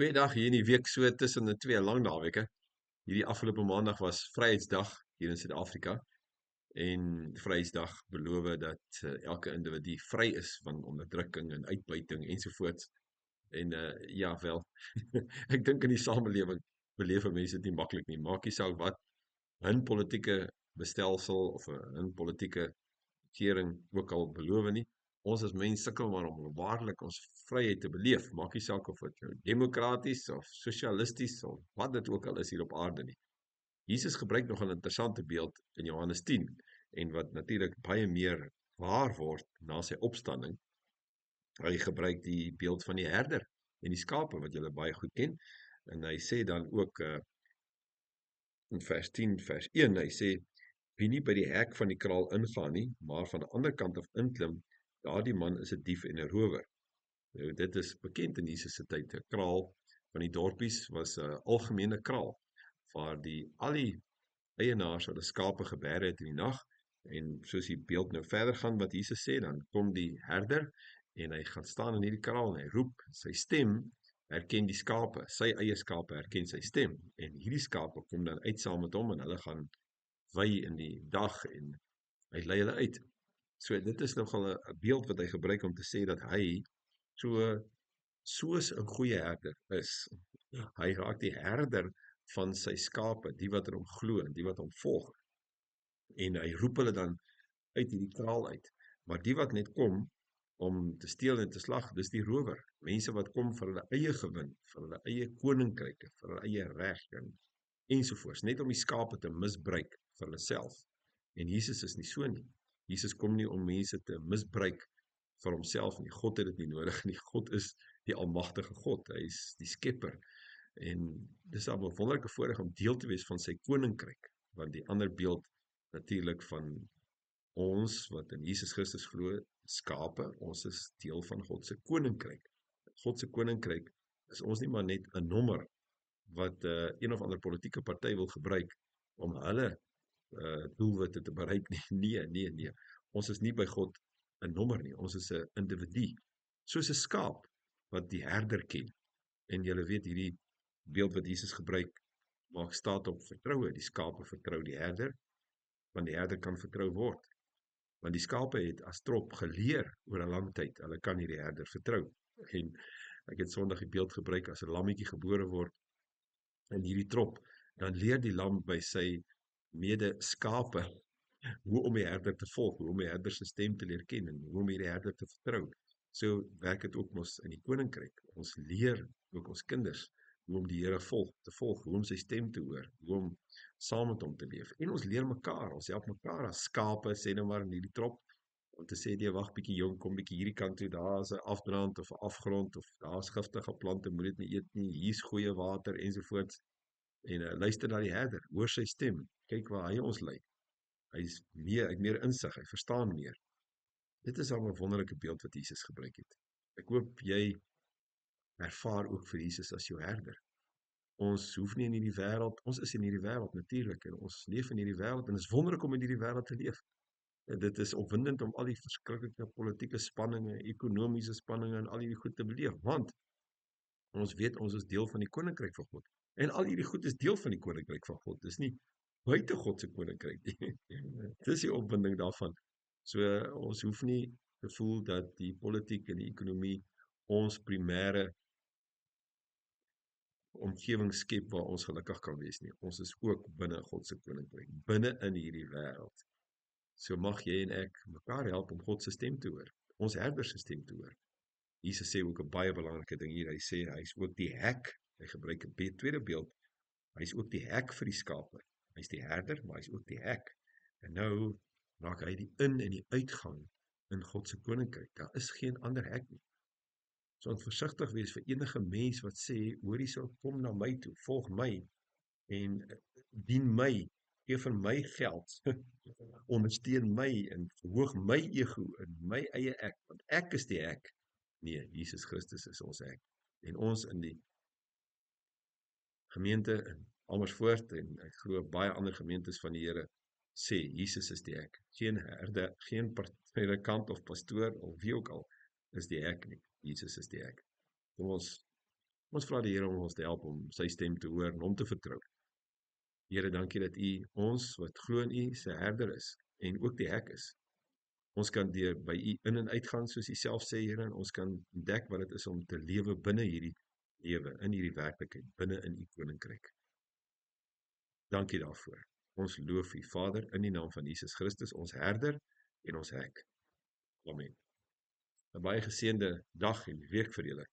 Goeiedag hier in die week so tussen die twee lang naweke. Hierdie afgelope maandag was Vryheidsdag hier in Suid-Afrika en Vryheidsdag beloof dat elke individu vry is van onderdrukking en uitbuiting ensovoorts. En ja wel, ek dink in die samelewing beleef mense dit nie maklik nie. Maak nie saak wat hun politieke bestelsel of hun politieke regering ook al beloof nie. Ons as mens sukkel maar om waarlik ons vryheid te beleef. Maak nie saak of dit nou demokraties of sosialisties of wat dit ook al is hier op aarde nie. Jesus gebruik nog 'n interessante beeld in Johannes 10 en wat natuurlik baie meer waar word na sy opstanding. Hy gebruik die beeld van die herder en die skape wat julle baie goed ken en hy sê dan ook in vers 10 vers 1 hy sê wie nie by die hek van die kraal ingaan nie, maar van die ander kant af inklim, daardie man is 'n dief en 'n rower. Nou, dit is bekend in Jesus se tyd. 'n Kraal van die dorpies was 'n algemene kraal waar al die eienaars hulle skape geberg het in die nag en soos die beeld nou verder gaan wat Jesus sê, dan kom die herder en hy gaan staan in hierdie kraal en hy roep, sy stem herken die skape, sy eie skape herken sy stem en hierdie skape kom dan uit saam met hom en hulle gaan wy in die dag en hy lei hulle uit. So dit is nogal 'n beeld wat hy gebruik om te sê dat hy soos 'n goeie herder is. Hy raak die herder van sy skape, die wat in hom glo en die wat hom volg. En hy roep hulle dan uit hierdie kraal uit. Maar die wat net kom om te steel en te slag, dis die rower. Mense wat kom vir hulle eie gewin, vir hulle eie koninkryke, vir hulle eie reg en ensovoorts, net om die skape te misbruik vir hulle self. En Jesus is nie so nie. Jesus kom nie om mense te misbruik vir homself nie. God het dit nie nodig nie. God is die almagtige God. Hy is die skepper. En dis 'n wonderlike voorreg om deel te wees van sy koninkryk, want die ander beeld natuurlik van ons wat in Jesus Christus glo, skape, ons is deel van God se koninkryk. God se koninkryk is ons nie maar net 'n nommer wat een of ander politieke party wil gebruik om hulle doelwitte te bereik nie. Nee. Ons is nie by God 'n nommer nie. Ons is 'n individu, soos 'n skaap wat die herder ken. En julle weet hierdie beeld wat Jesus gebruik maak staat op vertroue. Die skape vertrou die herder, want die herder kan vertrou word. Want die skape het as trop geleer oor 'n lang tyd, hulle kan hierdie herder vertrou. En ek het Sondag die beeld gebruik as 'n lammetjie gebore word in hierdie trop, dan leer die lam by sy mede skape hoe om die herder te volg, hoe om die herder se stem te leer ken en hoe om hierdie herder te vertrou. So werk dit ook mos in die koninkryk. Ons leer ook ons kinders hoe om die Here te volg, hoe om sy stem te hoor, hoe om saam met hom te leef. En ons leer mekaar, ons help mekaar as skape, sê nou maar in hierdie trop, om te sê, nee, wag bietjie jong, kom bietjie hierdie kant toe, daar is 'n afdraand of 'n afgrond of daar is giftige plante, moet dit nie eet nie, hier's goeie water ensovoorts. En luister na die herder, hoor sy stem, kyk waar hy ons lei. Hy het meer insig, hy verstaan meer. Dit is al 'n wonderlike beeld wat Jesus gebruik het. Ek hoop jy ervaar ook vir Jesus as jou herder. Ons hoef nie in hierdie wêreld, ons is in hierdie wêreld natuurlik en ons leef in hierdie wêreld en dit is wonderlik om in hierdie wêreld te leef. En dit is opwindend om al die verskriklike politieke spanninge, ekonomiese spanninge en al hierdie goed te beleef, want ons weet ons is deel van die koninkryk van God. En al hierdie goed is deel van die koninkryk van God. Dis nie buite God se koninkryk nie. Dis die opwinding daarvan. So ons hoef nie te voel dat die politiek en die ekonomie ons primêre omgewing skep waar ons gelukkig kan wees nie. Ons is ook binne God se koninkryk, binne in hierdie wêreld. So mag jy en ek mekaar help om God se stem te hoor, ons herder se stem te hoor. Jesus sê ook 'n baie belangrike ding hier. Hy sê hy's ook die hek. Hy gebruik 'n tweede beeld. Hy's ook die hek vir die skape. Hy's die herder, maar hy's ook die hek. En nou maak hy die in en die uitgang in God se koninkryk. Daar is geen ander hek nie. So ons versigtig wees vir enige mens wat sê, hoor hierso, kom na my toe, volg my en dien my, gee vir my geld, ondersteun my en verhoog my ego en my eie ek, want ek is die hek. Nee, Jesus Christus is ons hek. En ons in die gemeente in Amersfoort en ek glo baie ander gemeentes van die Here sê Jesus is die hek. Geen herde, geen predikant of pastoor of wie ook al is die hek nie. Jesus is die hek. Kom ons Ons vra die Here om ons te help om sy stem te hoor en hom te vertrou. Here, dankie dat U ons wat glo in U se herder is en ook die hek is. Ons kan by U in en uitgaan soos U self sê, Here, en ons kan ontdek wat dit is om te lewe binne hierdie lewe, in hierdie werklikheid, binne in U koninkryk. Dankie daarvoor. Ons loof U, Vader, in die naam van Jesus Christus, ons herder en ons hek. Amen. 'n baie geseënde dag en week vir julle.